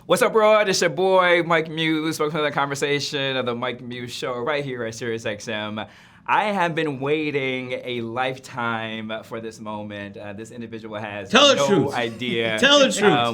What's up, bro? It's your boy, Mike Muse. Welcome to the conversation of the Mike Muse Show right here at SiriusXM. I have been waiting a lifetime for this moment. This individual has no idea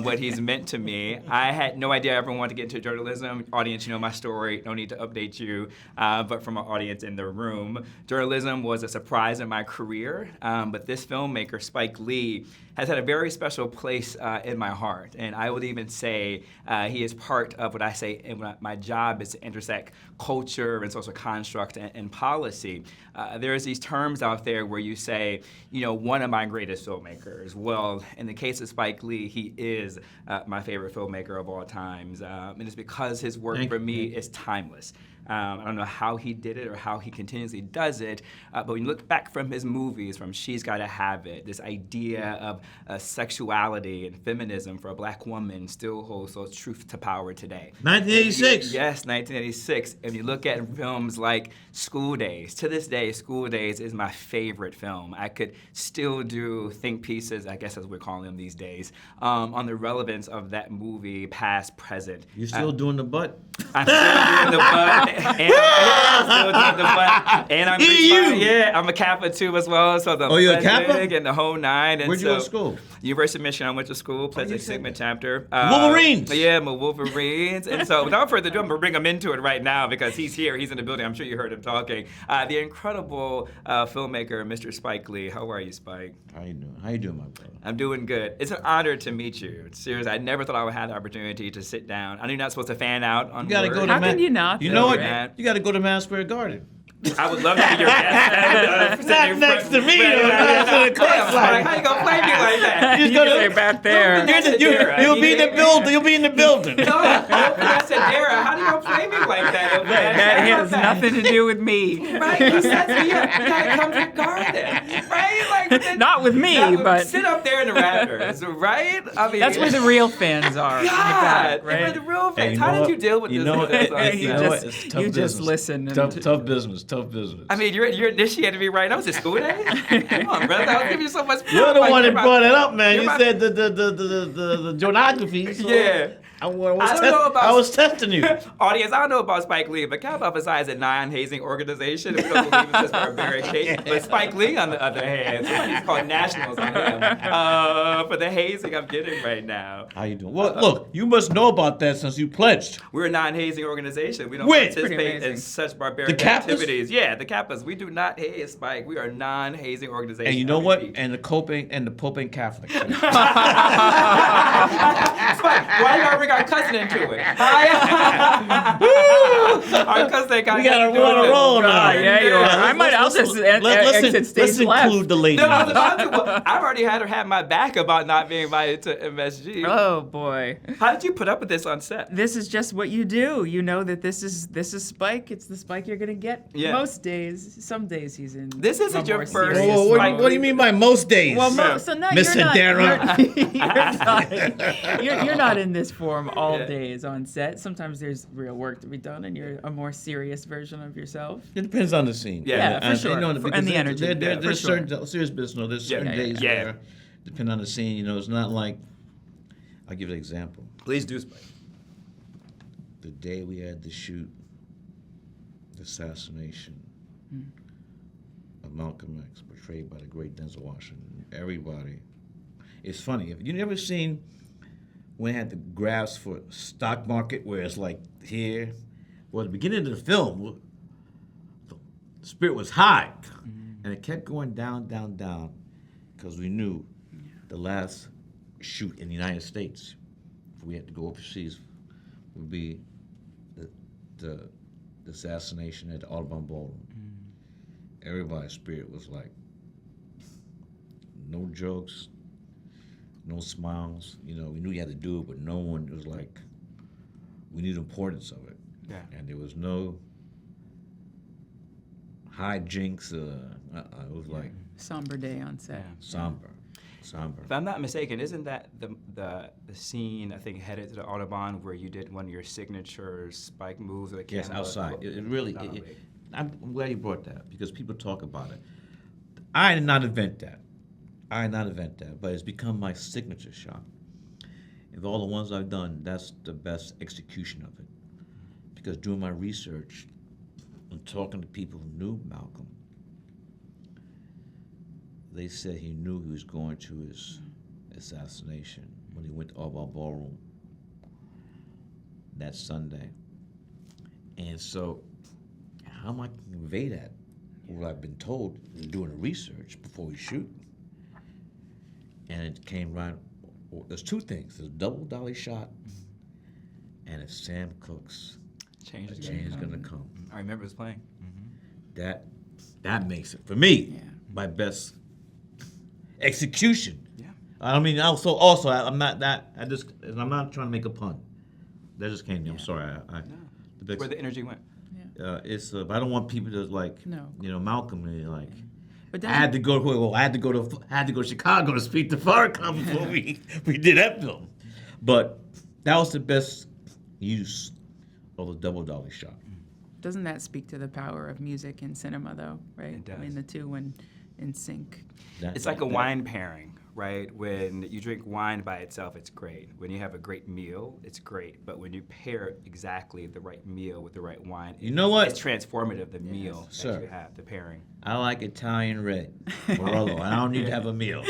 what he's meant to me. I had no idea I ever wanted to get into journalism. Audience, you know my story. No need to update you. But from an audience in the room, journalism was a surprise in my career. But this filmmaker, Spike Lee, has had a very special place in my heart. And I would even say he is part of what I say in my job is to intersect culture and social construct and policy. There's these terms out there where you say, you know, one of my greatest filmmakers. Well, in the case of Spike Lee, he is my favorite filmmaker of all times. And it's because his work for me is timeless. I don't know how he did it or how he continuously does it, but when you look back from his movies, from She's Gotta Have It, this idea of sexuality and feminism for a black woman still holds so truth to power today. 1986. Yes, 1986. And you look at films like School Days. To this day, School Days is my favorite film. I could still do think pieces, I guess as we're calling them these days, on the relevance of that movie, past, present. You're still doing the butt? I'm still doing the butt. And I'm a Kappa too as well. So the you're a Kappa? And the whole nine. And Where'd you go to school? University of Michigan. I went to school, Pleasant Sigma chapter. Wolverines. Yeah, my Wolverines. And so without further ado, I'm gonna bring him into it right now because he's here. He's in the building. I'm sure you heard him talking. The incredible filmmaker, Mr. Spike Lee. How are you, Spike? How you doing? How you doing, my brother? I'm doing good. It's an honor to meet you. Seriously, I never thought I would have the opportunity to sit down. I know you're not supposed to fan out on work. How can you not? You know what? You got to go to Madison Square Garden. I would love to be your guest. Not next to me. How you gonna play me like that? You can stay back there. You'll be in the building. You'll be in the building. No, Hadera, how do you gonna play me like that? That has nothing to do with me. Right? You said to me, you gotta come to the garden. Right? Like, not with me, but sit up there in the rafters, right? I mean, that's where the real fans are. God, right? Where the real fans. How did you deal with this? You just listen. Tough business. Tough business. I mean, you're initiating me right now. Was it school day? Come on, brother. I was giving you so much. You're the one that brought it up, man. You said the geography. So yeah. I was testing you. Audience, I don't know about Spike Lee, but can I emphasize a non-hazing organization? If we don't believe it's just barbaric case. But Spike Lee, on the other hand, it's called nationals on him for the hazing I'm getting right now. How you doing? Well, look, you must know about that since you pledged. We're a non-hazing organization. We don't participate in such barbaric activities. Yeah, the Kappas. We do not haze Spike. We are a non-hazing organization. And you know what? And the Pope ain't Catholic. Spike, why you gotta bring our cousin into it? Our cousin got. We gotta run a roll now. Yeah, you are. I'll just exit stage left. Include the lady. No, I was about to. Well, I've already had her have my back about not being invited to MSG. Oh boy. How did you put up with this on set? This is just what you do. You know that this is Spike. It's the Spike you're gonna get. Yeah. Most days. Some days he's in. This isn't your first. What do you mean by most days? Well, so no, Miss Hadera. You're not in this form all days on set. Sometimes there's real work to be done, and you're a more serious version of yourself. It depends on the scene. Yeah, for sure. And the energy. There's certain serious business. There's certain days where, depending on the scene, it's not like. I'll give you an example. Please do, Spike. The day we had to shoot the assassination of Malcolm X, portrayed by the great Denzel Washington. Everybody. It's funny. If you never seen when they had the graphs for stock market, where it's like here, well, at the beginning of the film, the spirit was high, and it kept going down, down, down, because we knew the last shoot in the United States, if we had to go overseas, would be the assassination at the Audubon Ballroom. Everybody's spirit was like, no jokes, no smiles. We knew you had to do it, but no one was like, we knew the importance of it. Yeah. And there was no hijinks. It was like somber day on set. Somber. If I'm not mistaken, isn't that the scene, I think, headed to the Audubon where you did one of your signature Spike moves with the camera? Yes, outside. I'm glad you brought that because people talk about it. I did not invent that. But it's become my signature shot. Of all the ones I've done, that's the best execution of it. Because doing my research and talking to people who knew Malcolm, they said he knew he was going to his assassination when he went to All Ballroom that Sunday. And so, how am I going to convey that? What I've been told doing the research before we shoot. And it came right. There's two things. There's a double dolly shot, and if Sam Cooke's Change is gonna come. I remember it was playing. That makes it for me Yeah. my best execution. Yeah. I mean, also, I'm not trying to make a pun. That just came to me. I'm sorry. Where the energy went. But I don't want people to like, No. Malcolm, like. But I had to go to Chicago to speak to Farrakhan before we did that film. But that was the best use of the double dolly shot. doesn't that speak to the power of music and cinema, though, right? It does. I mean, the two when in sync. It's like a wine pairing, right? When you drink wine by itself, it's great. When you have a great meal, it's great. But when you pair exactly the right meal with the right wine, You know what? It's transformative, the meal that Sir. you have, the pairing. I like Italian red. Barolo. I don't need to have a meal.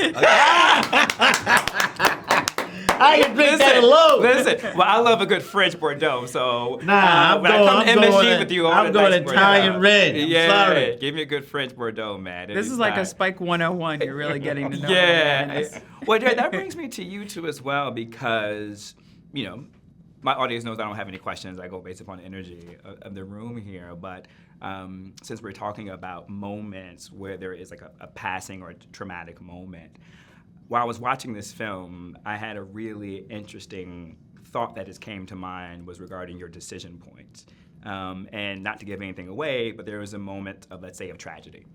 I can drink that alone. Listen, well, I love a good French Bordeaux, so Nah, when I come to MSG with you, I want I'm a going nice Italian Bordeaux. red. I'm Yeah, sorry. give me a good French Bordeaux, man. This is like a Spike 101. You're really getting to know. Yeah. Well, Jared, that brings me to you two as well because, my audience knows I don't have any questions. I go based upon the energy of the room here. But since we're talking about moments where there is like a passing or a traumatic moment, while I was watching this film, I had a really interesting thought that just came to mind was regarding your decision points. And not to give anything away, but there was a moment of, let's say, of tragedy.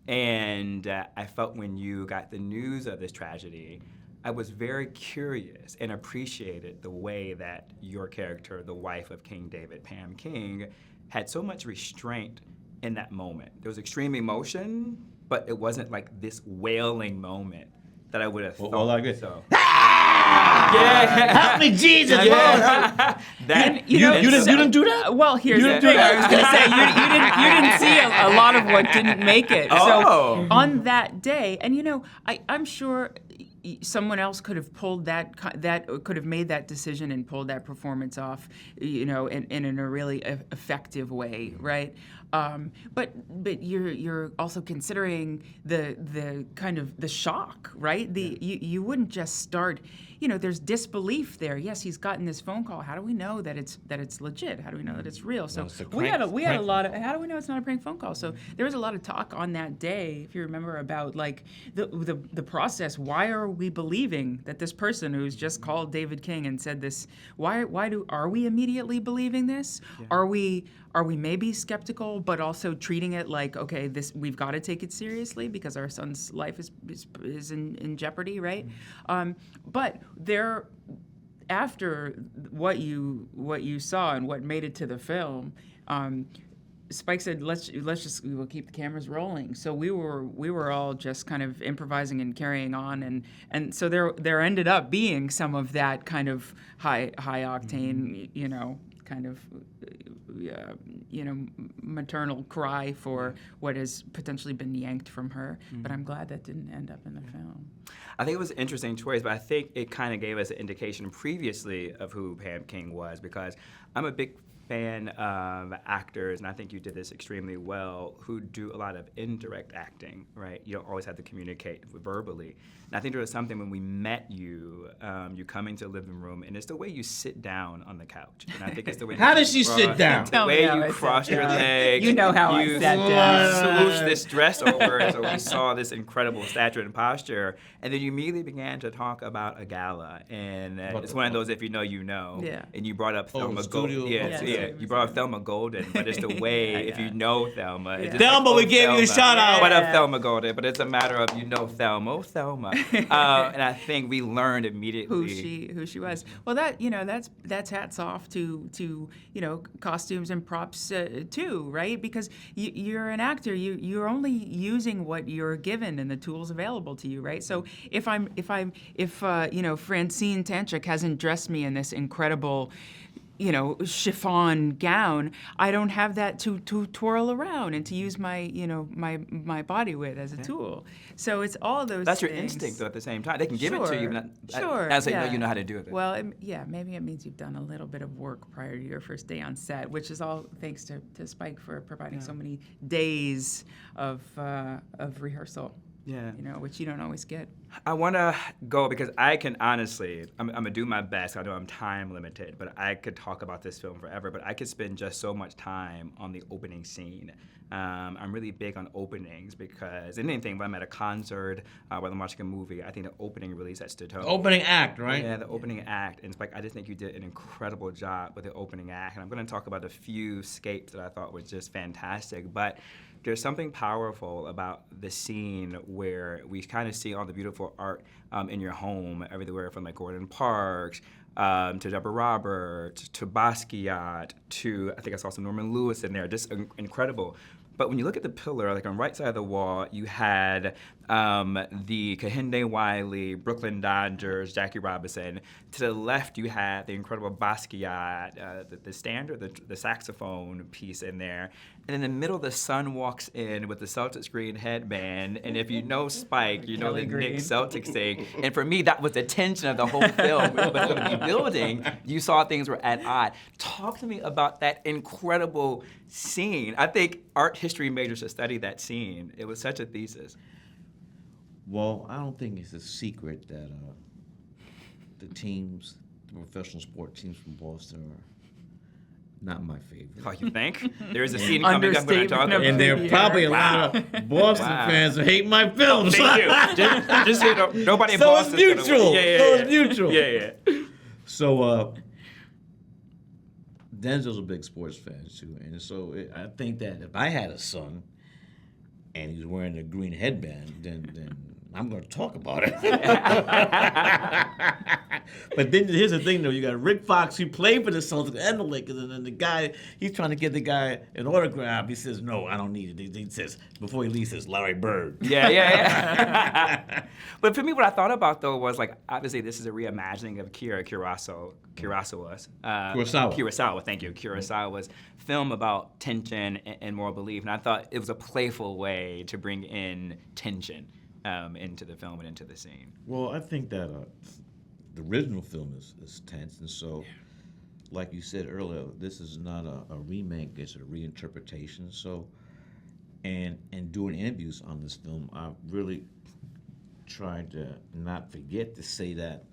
And I felt when you got the news of this tragedy, I was very curious and appreciated the way that your character, the wife of King David, Pam King, had so much restraint in that moment. There was extreme emotion, but it wasn't like this wailing moment that I would have thought. Well, like this. So. Yeah. Help me, Jesus. Yeah. You didn't do that? Well, here's the thing. I was going to say you didn't see a lot of what didn't make it. Oh. So on that day, and I'm sure someone else could have pulled that could have made that decision and pulled that performance off, in a really effective way, right? But you're also considering the kind of the shock, right? You wouldn't just start. There's disbelief there. Yes, he's gotten this phone call. How do we know that it's legit? How do we know that it's real? So we had a lot of. How do we know it's not a prank phone call? So there was a lot of talk on that day, if you remember, about like the process. Why are we believing that this person who's just called David King and said this? Are we immediately believing this? Yeah. Are we maybe skeptical, but also treating it like, okay, we've got to take it seriously because our son's life is in jeopardy, right? But there, after what you saw and what made it to the film, Spike said, we'll keep the cameras rolling. So we were all just kind of improvising and carrying on, and so there ended up being some of that kind of high octane, kind of, maternal cry for what has potentially been yanked from her. But I'm glad that didn't end up in the film. I think it was an interesting choice, but I think it kind of gave us an indication previously of who Pam King was, because I'm a big fan of actors, and I think you did this extremely well, who do a lot of indirect acting, right? You don't always have to communicate verbally. And I think there was something when we met you, you coming to the living room, and it's the way you sit down on the couch. And I think it's the way How does she sit down? The way you cross your legs. You know how I sat down. You swoosh this dress over, so we saw this incredible stature and posture. And then you immediately began to talk about a gala. And it's one of those, if you know, you know. Yeah. And you brought up Thelma studio. Golden. Yeah, you brought up Thelma Golden, but it's the way, if you know Thelma. It's just Thelma, we gave you a shout out. What up, Thelma Golden? But it's a matter of, Thelma. Oh, Thelma. And I think we learned immediately who she was. Well, that's hats off to costumes and props too, right? Because you're an actor. You're only using what you're given and the tools available to you, right? So if Francine Tantric hasn't dressed me in this incredible, chiffon gown, I don't have that to twirl around and to use my, my body with as a tool. So it's all those That's things. your instinct, though, at the same time. They can give it to you, but Sure. as they know you know how to do it. Well, maybe it means you've done a little bit of work prior to your first day on set, which is all thanks to Spike for providing so many days of rehearsal. Yeah. Which you don't always get. I want to go because I can honestly, I'm going to do my best. I know I'm time limited, but I could talk about this film forever, but I could spend just so much time on the opening scene. I'm really big on openings because in anything, when I'm at a concert, when I'm watching a movie, I think the opening really sets the tone. Opening act, right? Yeah, the opening act. And Spike, I just think you did an incredible job with the opening act. And I'm going to talk about a few scapes that I thought were just fantastic. But there's something powerful about the scene where we kind of see all the beautiful art in your home, everywhere from like Gordon Parks to Deborah Roberts to Basquiat to, I think I saw some Norman Lewis in there, just incredible. But when you look at the pillar, like on the right side of the wall, you had the Kehinde Wiley, Brooklyn Dodgers, Jackie Robinson. To the left, you had the incredible Basquiat, the standard, the saxophone piece in there. And in the middle, the sun walks in with the Celtics green headband. And if you know Spike, you know the Nick Celtics thing. And for me, that was the tension of the whole film. But going to be building, you saw things were at odds. Talk to me about that incredible scene. I think art history majors should study that scene. It was such a thesis. Well, I don't think it's a secret that the professional sport teams from Boston are not my favorite. Oh, you think? There is a scene coming up when I talk about it. And there are probably a lot of Boston fans who hate my films. Thank you. Just so you know, nobody in So Boston. it's mutual. It's mutual. Yeah. So Denzel's a big sports fan too, and so I think that if I had a son and he's wearing a green headband, then I'm going to talk about it. But then here's the thing, though. You got Rick Fox, who played for the Celtics and the Lakers, and then the guy, he's trying to get the guy an autograph. He says, no, I don't need it. He says, before he leaves, he says, Larry Bird. Yeah. But for me, what I thought about, though, was, like, obviously this is a reimagining of Kurosawa's. Kurosawa, thank you. Kurosawa's film about tension and moral belief. And I thought it was a playful way to bring in tension into the film and into the scene. Well, I think that the original film is tense, and so, like you said earlier, this is not a remake; it's a reinterpretation. So, and doing interviews on this film, I really tried to not forget to say that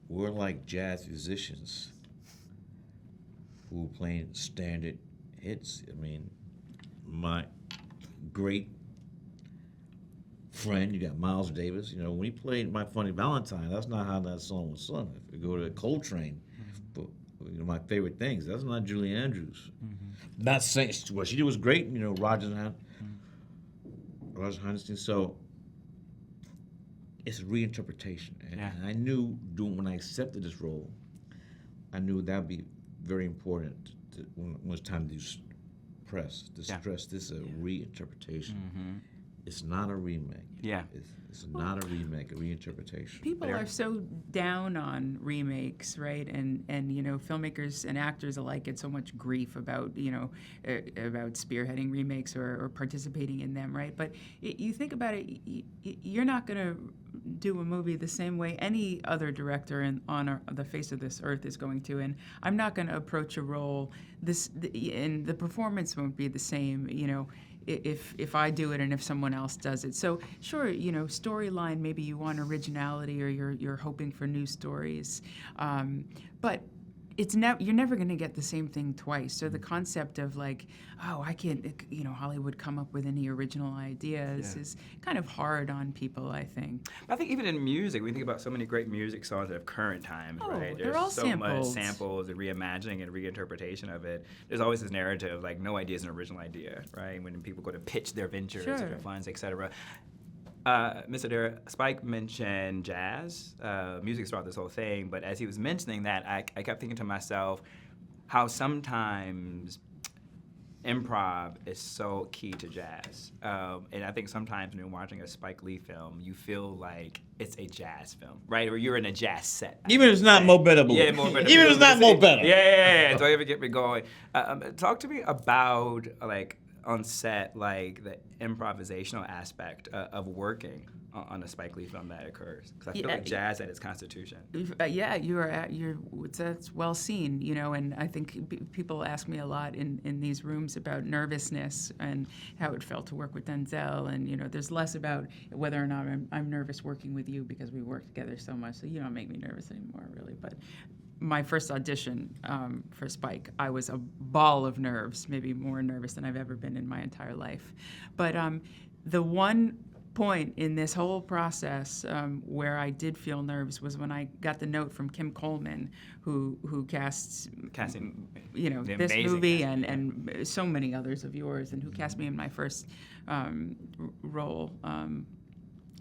we're like jazz musicians who are playing standard hits. I mean, my great friend, you got Miles Davis. When he played My Funny Valentine, that's not how that song was sung. If you go to Coltrane, but my favorite things, that's not Julie Andrews. Mm-hmm. Not saying what she did was great. Roger Hannestein. So it's a reinterpretation, and I knew when I accepted this role, I knew that would be very important when it was time to do press to stress this is a reinterpretation. Mm-hmm. It's not a remake. Yeah. It's not a remake, a reinterpretation. People are so down on remakes, right? And filmmakers and actors alike get so much grief about about spearheading remakes or participating in them, right? But you think about it, you're not going to do a movie the same way any other director on the face of this earth is going to, and I'm not going to approach a role and the performance won't be the same, if I do it and if someone else does it. So sure, storyline, maybe you want originality or you're hoping for new stories, but you're never going to get the same thing twice. So the concept of like, I can't, Hollywood come up with any original ideas is kind of hard on people, I think. I think even in music, we think about so many great music songs of current times, right? They're all so sampled. much samples and reimagining and reinterpretation of it. There's always this narrative, like no idea is an original idea, right? When people go to pitch their ventures or their funds, et cetera. Mr. Hadera, Spike mentioned jazz, music throughout this whole thing, but as he was mentioning that, I kept thinking to myself how sometimes improv is so key to jazz. And I think sometimes when you're watching a Spike Lee film, you feel like it's a jazz film, right? Or you're in a jazz set. Even if it's not Mo Better. Yeah, Mo Better. Even if it's not Mo Better. Yeah. Don't ever get me going. Talk to me about, like, on set, like, the improvisational aspect of working on a Spike Lee film that occurs. Because I feel like jazz at its constitution. Yeah, that's well seen, you know, and I think people ask me a lot in these rooms about nervousness and how it felt to work with Denzel, and, you know, there's less about whether or not I'm nervous working with you because we work together so much, so you don't make me nervous anymore, really, but my first audition for Spike, I was a ball of nerves, maybe more nervous than I've ever been in my entire life. But the one point in this whole process where I did feel nerves was when I got the note from Kim Coleman, who casting, you know, this movie and so many others of yours, and who cast me in my first role.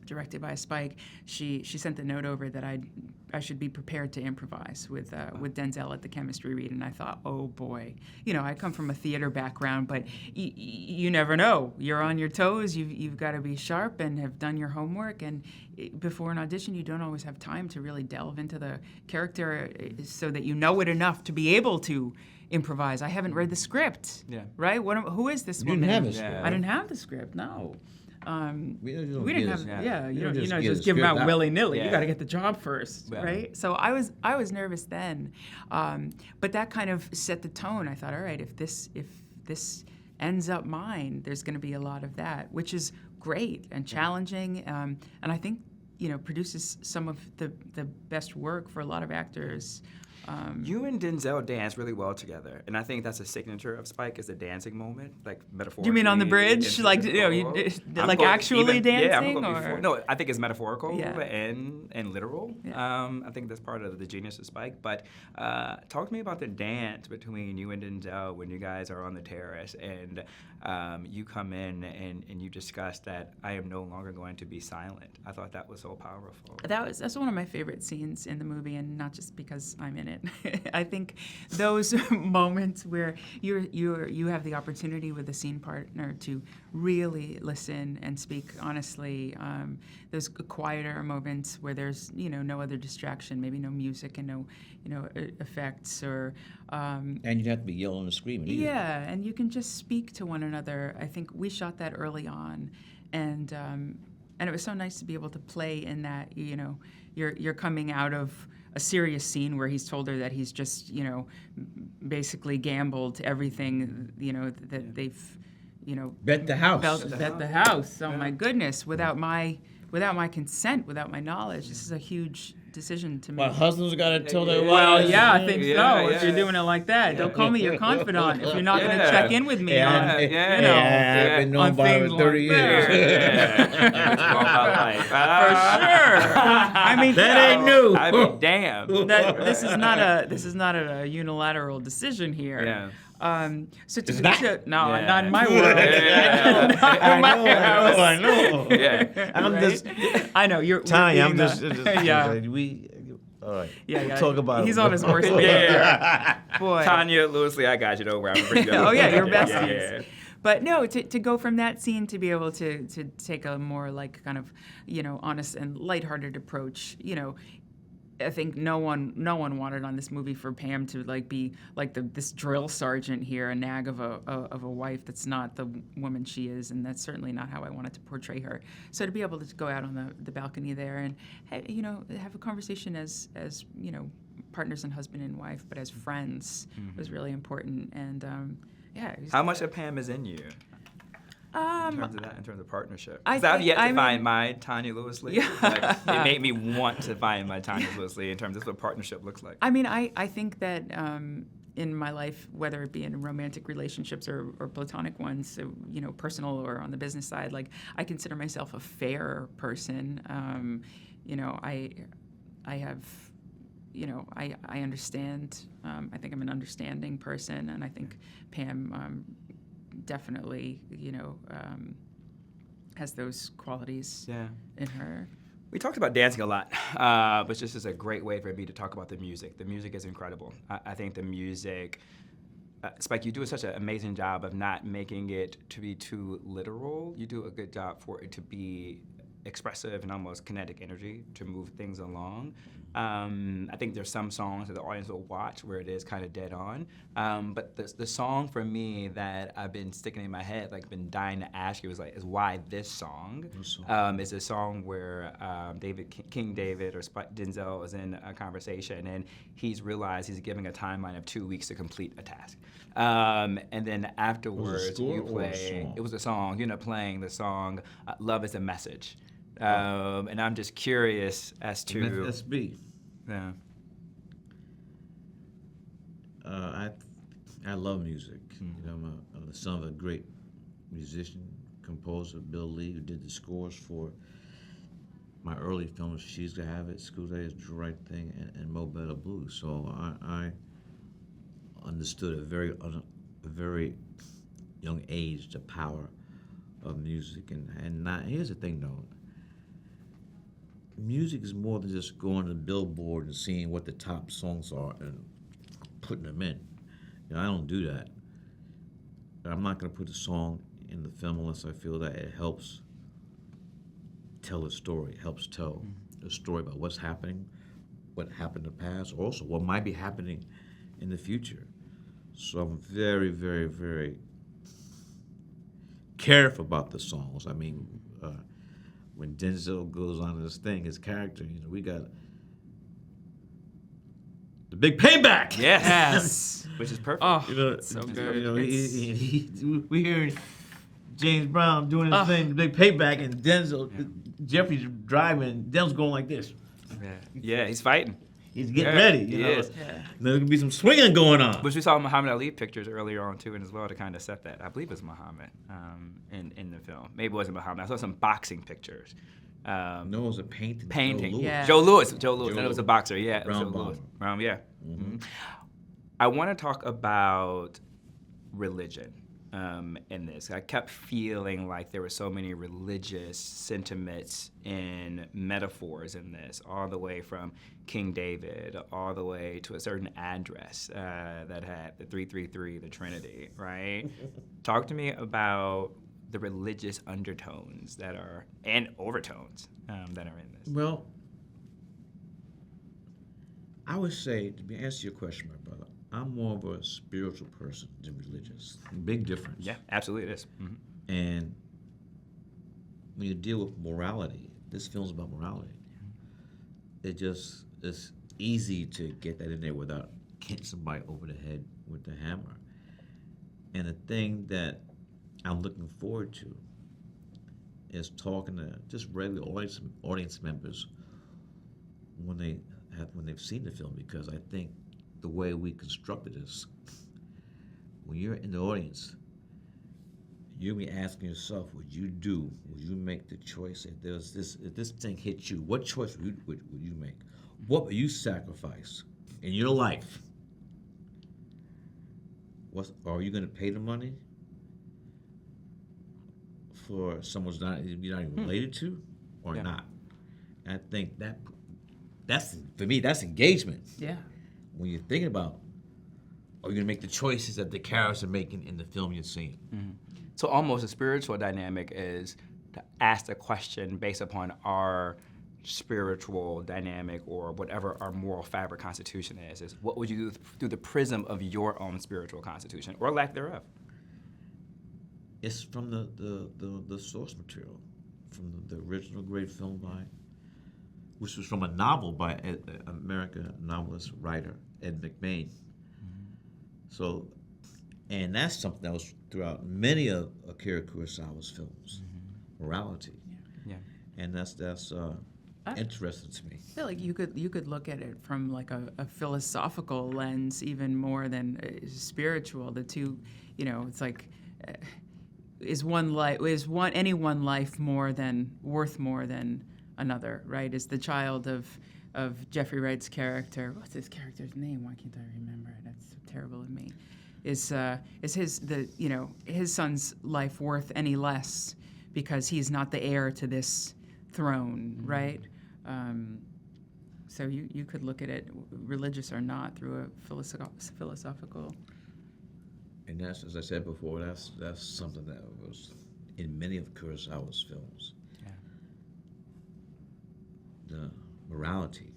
Directed by Spike. She sent the note over that I should be prepared to improvise with Denzel at the chemistry read, and I thought, oh boy, you know, I come from a theater background, but you never know. You're on your toes. You've got to be sharp and have done your homework. And before an audition, you don't always have time to really delve into the character so that you know it enough to be able to improvise. I haven't read the script. Yeah. Right? Who is this woman? You didn't have a script. I didn't have the script. No. We didn't have, you don't just just give them out willy-nilly. Yeah. You got to get the job first, Yeah. right? So I was nervous then, but that kind of set the tone. I thought, all right, if this ends up mine, there's going to be a lot of that, which is great and challenging, and I think, you know, produces some of the best work for a lot of actors. You and Denzel dance really well together, and I think that's a signature of Spike, is the dancing moment, like metaphorically. You mean on the bridge, like, you know, like actually dancing, or no? I think it's metaphorical Yeah. and literal. Yeah. I think that's part of the genius of Spike. But talk to me about the dance between you and Denzel when you guys are on the terrace and you come in and you discuss that I am no longer going to be silent. I thought that was so powerful. That's one of my favorite scenes in the movie, and not just because I'm in it. I think those moments where you have the opportunity with a scene partner to really listen and speak honestly. Those quieter moments where there's, you know, no other distraction, maybe no music and no, you know, effects or. And you'd have to be yelling and screaming either. Yeah, and you can just speak to one another. I think we shot that early on, and it was so nice to be able to play in that. You know, you're coming out of a serious scene where he's told her that he's just, you know, basically gambled everything, you know, that they've, you know, Bet the house. bet the house. Oh my goodness! Without my consent, without my knowledge, this is a huge decision to make. Well, husbands got to tell their Well, wives. yeah, I think so. Yeah, If you're doing it like that, don't call me your confidant if you're not going to Yeah. check in with me on, Yeah, you know, I've been known on by things 30 like years. that. For sure. I mean, That ain't new. I mean, damn. this is not a unilateral decision here. Yeah. So It's not? no, Yeah. not in my world. Yeah. Not in my house. I know. Yeah. I'm Right? just, I know you're. Tanya, I'm being just, yeah. all right. Yeah, We'll talk about He's it. on his worst behavior. Boy. Tanya, Lewisley, I got you. Don't worry. I'm gonna bring you up. Oh yeah, you're Yeah, besties. yeah. But no, to go from that scene to be able to take a more like kind of, you know, honest and lighthearted approach, you know, I think no one wanted on this movie for Pam to like be like this drill sergeant here, a nag of a wife that's not the woman she is, and that's certainly not how I wanted to portray her. So to be able to go out on the balcony there and, you know, have a conversation as you know, partners and husband and wife, but as friends was really important. And yeah. It was, How much of Pam is in you? In terms of that, in terms of partnership. Because I've yet to find my Tanya Lewisley. Yeah. Like, it made me want to find my Tanya Lewisley in terms of what partnership looks like. I mean, I think that in my life, whether it be in romantic relationships or platonic ones, so, you know, personal or on the business side, like I consider myself a fair person. You know, I have, you know, I understand. I think I'm an understanding person, and I think Pam definitely, you know, has those qualities in her. We talked about dancing a lot, but this is a great way for me to talk about the music. The music is incredible. I think the music Spike, you do such an amazing job of not making it to be too literal. You do a good job for it to be expressive and almost kinetic energy to move things along. I think there's some songs that the audience will watch where it is kind of dead on. But the song for me that I've been sticking in my head, like been dying to ask you, is why this song? Is a song where King David or Denzel is in a conversation and he's realized he's giving a timeline of 2 weeks to complete a task. And then afterwards you play. It was a song. You end up playing the song "Love Is a Message." And I'm just curious as to SB. Yeah. I love music. You know, I'm the son of a great musician, composer, Bill Lee, who did the scores for my early films, She's Gonna Have It, School Days, Do the Right Thing, and Mo Better Blues. So I understood at a very young age the power of music. And here's the thing, though. Music is more than just going to the Billboard and seeing what the top songs are and putting them in. You know, I don't do that. I'm not going to put a song in the film unless I feel that it helps tell a story, helps tell a story about what's happening, what happened in the past, or also what might be happening in the future. So I'm very, very, very careful about the songs. I mean, when Denzel goes on this thing, his character, you know, we got the big payback. Yes. Which is perfect. Oh, You know, so good. You know, we hear James Brown doing his thing, the big payback, and Denzel, Jeffrey's driving, Denzel's going like this. Yeah, he's fighting. He's getting ready. You know? is. Yeah. There's gonna be some swinging going on. Which we saw Muhammad Ali pictures earlier on too, and as well to kind of set that. I believe it was Muhammad in the film. Maybe it wasn't Muhammad. I saw some boxing pictures. No, it was a painting. Painting. Joe Louis. Yeah. Joe Louis. Joe And it was a Louis. boxer. Yeah, it was Brown Joe Louis. bomber. Yeah. I want to talk about religion in this. I kept feeling like there were so many religious sentiments and metaphors in this, all the way from King David, all the way to a certain address that had the 333, the Trinity, right? Talk to me about the religious undertones that are, and overtones that are in this. Well, I would say, to answer your question, my brother, I'm more of a spiritual person than religious. Big difference. Yeah, absolutely it is. And when you deal with morality, this film's about morality. It's easy to get that in there without hitting somebody over the head with the hammer. And the thing that I'm looking forward to is talking to just regular audience members when they've seen the film, because I think the way we constructed this, when you're in the audience, you'll be asking yourself, would you make the choice if this thing hit you? What choice would you make? What would you sacrifice in your life? Are you going to pay the money for someone you're not even related to, or not? And I think that's for me, that's engagement. Yeah. When you're thinking about, are you going to make the choices that the characters are making in the film you're seeing? So almost a spiritual dynamic is to ask the question based upon our spiritual dynamic or whatever our moral fabric constitution is what would you do through the prism of your own spiritual constitution or lack thereof? It's from the source material, from the original great film which was from a novel by American novelist, writer, Ed McMahon. So, and that's something that was throughout many of Akira Kurosawa's films, morality. Yeah. And that's interesting to me. I feel like you could look at it from like a philosophical lens even more than spiritual. The two, you know, it's like is one life worth more than another, right? Is the child of Jeffrey Wright's character? What's his character's name? Why can't I remember it? That's so terrible of me. Is his son's life worth any less because he's not the heir to this throne, right? So you could look at it, religious or not, through a philosophical And that's, as I said before, that's something that was in many of Kurosawa's films. Yeah. The morality.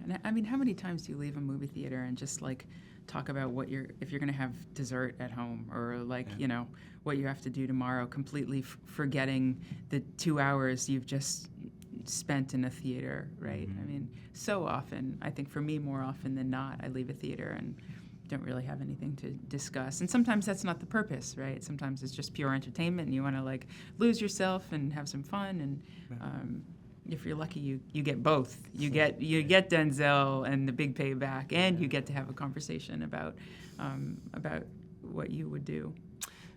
And I mean, how many times do you leave a movie theater and just like talk about if you're going to have dessert at home, or like, you know, what you have to do tomorrow, completely forgetting the 2 hours you've just spent in a theater, right? I mean, so often, I think for me more often than not, I leave a theater and don't really have anything to discuss. And sometimes that's not the purpose, right? Sometimes it's just pure entertainment and you want to like lose yourself and have some fun. And if you're lucky, you get both. You get Denzel and the big payback, and you get to have a conversation about what you would do.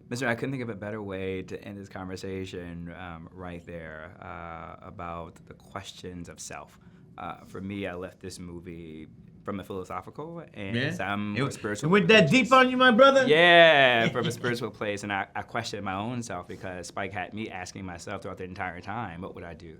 Mr. I couldn't think of a better way to end this conversation right there about the questions of self. For me, I left this movie from a philosophical and some spiritual. It went that deep on you, my brother? Yeah, from a spiritual place. And I questioned my own self, because Spike had me asking myself throughout the entire time, what would I do?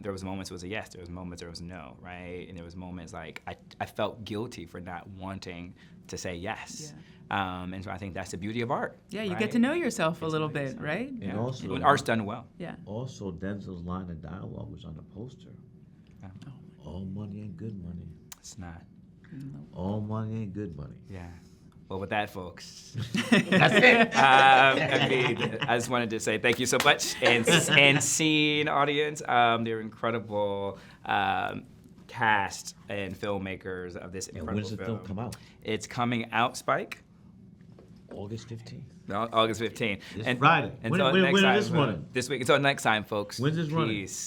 There was moments it was a yes, there was moments there was no, right? And there was moments like I felt guilty for not wanting to say yes. Yeah. And so I think that's the beauty of art. Yeah, you get to know yourself a little bit, right? And also, when art's done well. Yeah. Also, Denzel's line of dialogue was on the poster. Yeah. All money ain't good money. It's not. All money ain't good money. Yeah. Well, with that, folks, That's it. I mean, I just wanted to say thank you so much, and scene audience. They're incredible cast and filmmakers of this incredible When's the film come out? It's coming out, Spike. August 15th. No, August 15th. This Friday. And When so is next time, this running? This week. Until next time, folks. When's this running? Peace.